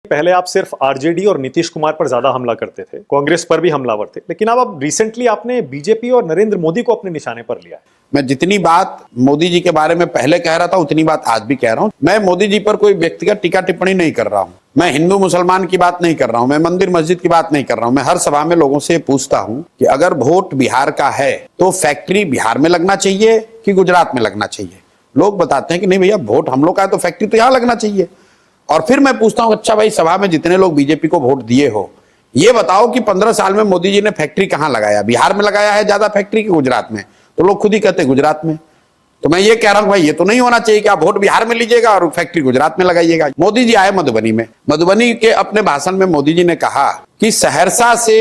पहले आप सिर्फ आरजेडी और नीतीश कुमार पर ज्यादा हमला करते थे, कांग्रेस पर भी हमलावर थे, लेकिन अब रिसेंटली आपने बीजेपी और नरेंद्र मोदी को अपने निशाने पर लिया है। मैं जितनी बात मोदी जी के बारे में पहले कह रहा था उतनी बात आज भी कह रहा हूं। मैं मोदी जी पर कोई व्यक्तिगत टीका टिप्पणी नहीं कर रहा हूं। मैं हिंदू मुसलमान की बात नहीं कर रहा हूं। मैं मंदिर मस्जिद की बात नहीं कर रहा हूं। मैं हर सभा में लोगों से पूछता हूं कि अगर वोट बिहार का है तो फैक्ट्री बिहार में लगना चाहिए कि गुजरात में लगना चाहिए। लोग बताते हैं कि नहीं भैया, वोट हम लोग का है तो फैक्ट्री तो यहां लगना चाहिए। और फिर मैं पूछता हूं, अच्छा भाई, सभा में जितने लोग बीजेपी को वोट दिए हो, ये बताओ कि 15 साल में मोदी जी ने फैक्ट्री कहां लगाया? बिहार में लगाया है ज्यादा फैक्ट्री कि गुजरात में? तो लोग खुद ही कहते हैं गुजरात में। तो मैं ये कह रहा हूं भाई, ये तो नहीं होना चाहिए कि आप वोट बिहार में लीजिएगा और फैक्ट्री गुजरात में लगाइएगा। मोदी जी आए मधुबनी में, मधुबनी के अपने भाषण में मोदी जी ने कहा कि सहरसा से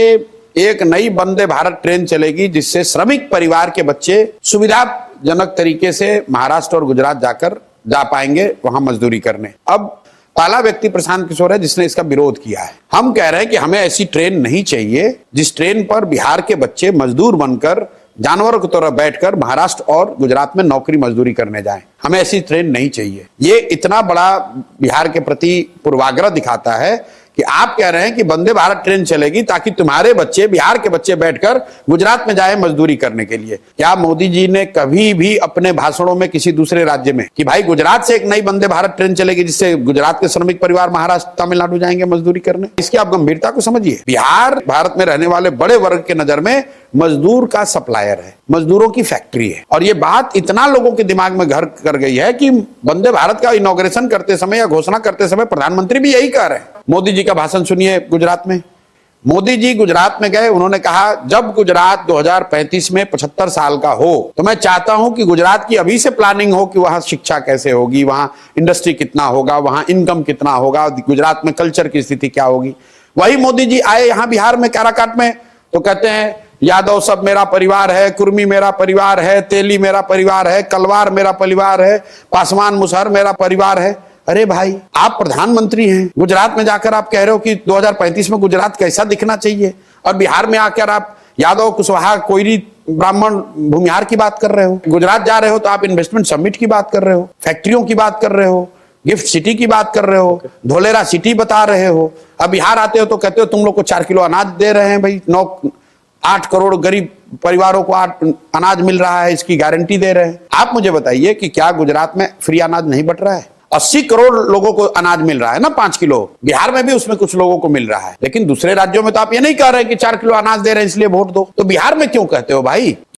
एक नई वंदे भारत ट्रेन चलेगी जिससे श्रमिक परिवार के बच्चे सुविधाजनक तरीके से महाराष्ट्र और गुजरात जा पाएंगे वहां मजदूरी करने। अब पहला व्यक्ति प्रशांत किशोर है जिसने इसका विरोध किया है। हम कह रहे हैं कि हमें ऐसी ट्रेन नहीं चाहिए जिस ट्रेन पर बिहार के बच्चे मजदूर बनकर जानवरों की तरह बैठकर महाराष्ट्र और गुजरात में नौकरी मजदूरी करने जाएं। हमें ऐसी ट्रेन नहीं चाहिए। ये इतना बड़ा बिहार के प्रति पूर्वाग्रह दिखाता है कि आप कह रहे हैं कि वंदे भारत ट्रेन चलेगी ताकि तुम्हारे बच्चे, बिहार के बच्चे बैठकर गुजरात में जाए मजदूरी करने के लिए। क्या मोदी जी ने कभी भी अपने भाषणों में किसी दूसरे राज्य में कि भाई गुजरात से एक नई वंदे भारत ट्रेन चलेगी जिससे गुजरात के श्रमिक परिवार महाराष्ट्र तमिलनाडु जाएंगे मजदूरी करने? इसकी आप गंभीरता को समझिए। बिहार भारत में रहने वाले बड़े वर्ग के नजर में मजदूर का सप्लायर है, मजदूरों की फैक्ट्री है। और ये बात इतना लोगों के दिमाग में घर कर गई है कि वंदे भारत का इनॉग्रेशन करते समय या घोषणा करते समय प्रधानमंत्री भी यही कह रहे हैं। मोदी जी का भाषण सुनिए गुजरात में। मोदी जी गुजरात में गए, उन्होंने कहा जब गुजरात 2035 में 75 साल का हो तो मैं चाहता हूं कि गुजरात की अभी से प्लानिंग हो कि वहां शिक्षा कैसे होगी, वहां इंडस्ट्री कितना होगा, वहां इनकम कितना होगा, गुजरात में कल्चर की स्थिति क्या होगी। वही मोदी जी आए यहां बिहार में काराकाट में तो कहते हैं यादव सब मेरा परिवार है, कुर्मी मेरा परिवार है, तेली मेरा परिवार है, कलवार मेरा परिवार है, पासवान मुसहर मेरा परिवार है। अरे भाई, आप प्रधानमंत्री हैं, गुजरात में जाकर आप कह रहे हो कि 2035 में गुजरात कैसा दिखना चाहिए, और बिहार में आकर आप यादव, कुशवाहा, कोयरी, ब्राह्मण, भूमिहार की बात कर रहे हो। गुजरात जा रहे हो तो आप इन्वेस्टमेंट समिट की बात कर रहे हो, फैक्ट्रियों की बात कर रहे हो, गिफ्ट सिटी की बात कर रहे हो, धोलेरा सिटी बता रहे हो। अब बिहार आते हो तो कहते हो तुम लोग को 4 किलो अनाज दे रहे हैं। भाई 8 करोड़ गरीब परिवारों को अनाज मिल रहा है, इसकी गारंटी दे रहे हैं। आप मुझे बताइए कि क्या गुजरात में फ्री अनाज नहीं बट रहा है? 80 करोड़ लोगों को अनाज मिल रहा है ना, 5 किलो। बिहार में भी उसमें कुछ लोगों को मिल रहा है, लेकिन दूसरे राज्यों में तो आप ये नहीं कह रहे कि 4 किलो अनाज दे रहे हैं इसलिए वोट दो। तो बिहार में क्यों कहते हो भाई?